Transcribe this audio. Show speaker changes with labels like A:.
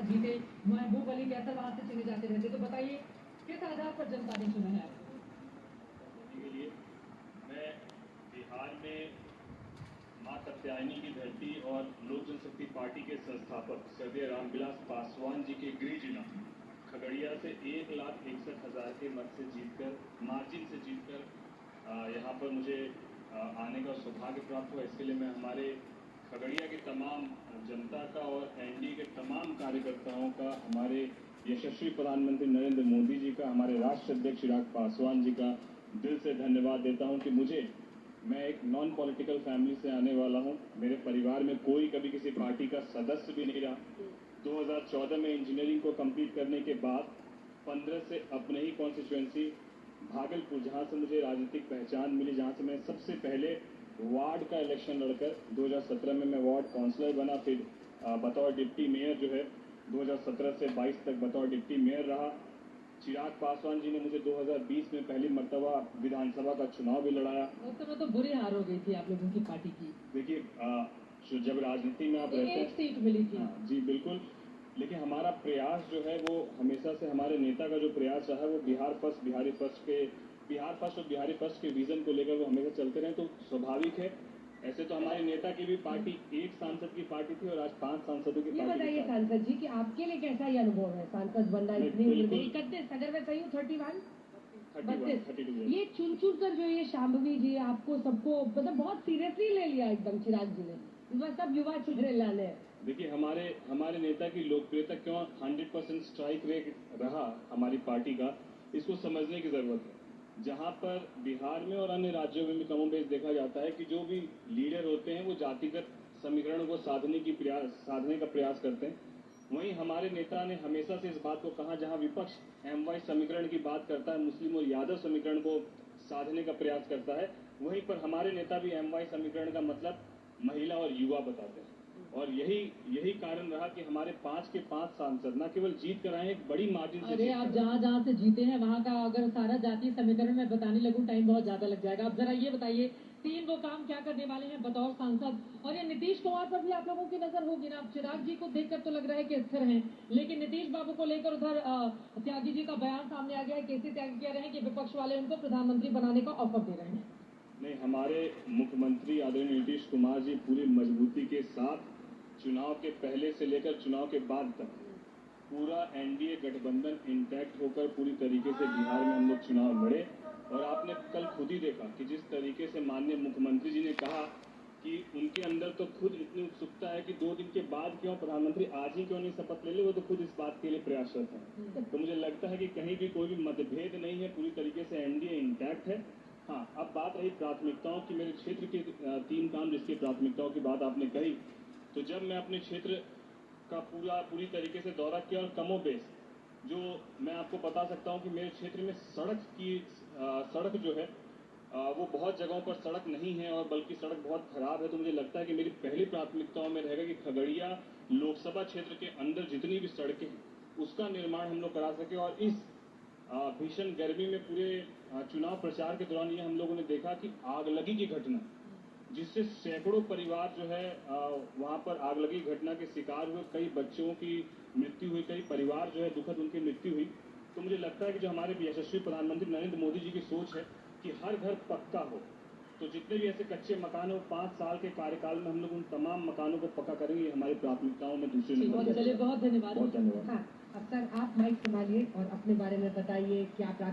A: जीते, महबूब अली कैसर वहां से चुने जाते रहते, तो बताइए किस आधार पर जनता ने चुना है आपको?
B: के लिए मैं बिहार में मां कात्यायनी की धरती और लोक जनशक्ति पार्टी के संस्थापक स्वर्गीय रामविलास पासवान जी के गृह जिला खगड़िया से 1,61,000 के मत से जीतकर मार्जिन से जीतकर यहाँ पर मुझे आने का सौभाग्य प्राप्त हुआ। इसके लिए मैं हमारे खगड़िया की तमाम जनता का और एनडीए के तमाम कार्यकर्ताओं का, हमारे यशस्वी प्रधानमंत्री नरेंद्र मोदी जी का, हमारे राष्ट्रीय अध्यक्ष चिराग पासवान जी का दिल से धन्यवाद देता हूं कि मैं एक नॉन पॉलिटिकल फैमिली से आने वाला हूं। मेरे परिवार में कोई कभी किसी पार्टी का सदस्य भी नहीं रहा। 2014 में इंजीनियरिंग को कंप्लीट करने के बाद 15 से अपने ही कॉन्स्टिट्यूएंसी भागलपुर, जहां से मुझे राजनीतिक पहचान मिली, जहां से मैं सबसे पहले वार्ड का इलेक्शन लड़कर 2017 में मैं वार्ड काउंसलर बना, फिर बतौर डिप्टी मेयर जो है 2017 से 22 तक बतौर डिप्टी मेयर रहा। चिराग पासवान जी ने मुझे 2020 में पहली मर्तबा विधानसभा का चुनाव भी लड़ाया।
A: उस समय तो बुरी हार हो गई थी आप लोगों की पार्टी की।
B: देखिए, जब राजनीति में आप रहते हैं,
A: एक सीट मिली थी।
B: जी बिल्कुल, लेकिन हमारा प्रयास जो है वो हमेशा से, हमारे नेता का जो प्रयास रहा है वो बिहार फर्स्ट और बिहारी फर्स्ट के विजन को लेकर वो हमेशा चलते रहे। तो स्वाभाविक है, ऐसे तो हमारे नेता की भी पार्टी एक सांसद की पार्टी थी और आज 5 सांसदों की
A: ये
B: पार्टी।
A: बताइए सांसद जी कि आपके लिए कैसा ये अनुभव है सांसद बनना? इतनी उम्र में 31, अगर मैं सही हूँ 32, ये चुन कर जो ये शांभवी जी आपको सबको मतलब बहुत सीरियसली ले लिया एकदम चिराग जी ने, इस बार सब युवा चेहरे लाने हैं।
B: देखिए, हमारे नेता की लोकप्रियता क्यों 100% स्ट्राइक रेट रहा हमारी पार्टी का, इसको समझने की जरूरत है। जहां पर बिहार में और अन्य राज्यों में भी कमोबेश देखा जाता है कि जो भी लीडर होते हैं वो जातिगत समीकरण को साधने का प्रयास करते हैं, वहीं हमारे नेता ने हमेशा से इस बात को कहा, जहां विपक्ष MY समीकरण की बात करता है, मुस्लिम और यादव समीकरण को साधने का प्रयास करता है, वहीं पर हमारे नेता भी MY समीकरण का मतलब महिला और युवा बताते हैं। और यही कारण रहा कि हमारे 5 के 5 सांसद न केवल जीत कर आए, एक बड़ी मार्जिन से।
A: अरे आप जहाँ से जीते हैं वहाँ का अगर सारा जातीय समीकरण में बताने लगूं टाइम बहुत ज्यादा लग जाएगा। अब जरा ये बताइए 3 वो काम क्या करने वाले हैं बतौर सांसद? और ये नीतीश कुमार पर भी आप लोगों की नजर होगी ना। चिराग जी को देखकर तो लग रहा है कि स्थिर हैं, लेकिन नीतीश बाबू को लेकर उधर त्यागी जी का बयान सामने आ गया है। केसी त्यागी कह रहे हैं कि विपक्ष वाले उनको प्रधानमंत्री बनाने का ऑफर दे रहे हैं।
B: नहीं, हमारे मुख्यमंत्री आदरणीय नीतीश कुमार जी पूरी मजबूती के साथ चुनाव के पहले से लेकर चुनाव के बाद तक पूरा एनडीए गठबंधन इंटैक्ट होकर पूरी तरीके से बिहार में हम लोग चुनाव लड़े। और आपने कल खुद ही देखा कि जिस तरीके से माननीय मुख्यमंत्री जी ने कहा कि उनके अंदर तो खुद इतनी उत्सुकता है कि 2 दिन के बाद क्यों प्रधानमंत्री आज ही क्यों नहीं शपथ ले ले, वो तो खुद इस बात के लिए प्रयासरत है। तो मुझे लगता है कि कहीं भी कोई भी मतभेद नहीं है, पूरी तरीके से एनडीए इंटैक्ट है। हाँ, अब बात रही प्राथमिकताओं की, मेरे क्षेत्र के 3 काम जिसकी प्राथमिकताओं की बात आपने कही, तो जब मैं अपने क्षेत्र का पूरी तरीके से दौरा किया और कमोबेश जो मैं आपको बता सकता हूं कि मेरे क्षेत्र में सड़क जो है वो बहुत जगहों पर सड़क नहीं है और बल्कि सड़क बहुत खराब है। तो मुझे लगता है कि मेरी पहली प्राथमिकताओं में रहेगा कि खगड़िया लोकसभा क्षेत्र के अंदर जितनी भी सड़कें हैं उसका निर्माण हम लोग करा सके। और इस भीषण गर्मी में पूरे चुनाव प्रचार के दौरान ये हम लोगों ने देखा कि आगलगी की घटना, जिससे सैकड़ों परिवार जो है वहां पर आगलगी घटना के शिकार हुए, कई बच्चों की मृत्यु हुई, कई परिवार जो है दुखद उनकी मृत्यु हुई। तो मुझे लगता है कि जो हमारे यशस्वी प्रधानमंत्री नरेंद्र मोदी जी की सोच है कि हर घर पक्का हो, तो जितने भी ऐसे कच्चे मकान हो 5 साल के कार्यकाल में हम लोग उन तमाम मकानों को पक्का करेंगे। हमारी प्राथमिकताओं में दूसरे
A: नंबर। चलिए, बहुत धन्यवाद।
B: बहुत धन्यवाद।
A: हाँ, अब सर आप माइक संभालिए और अपने बारे में बताइए क्या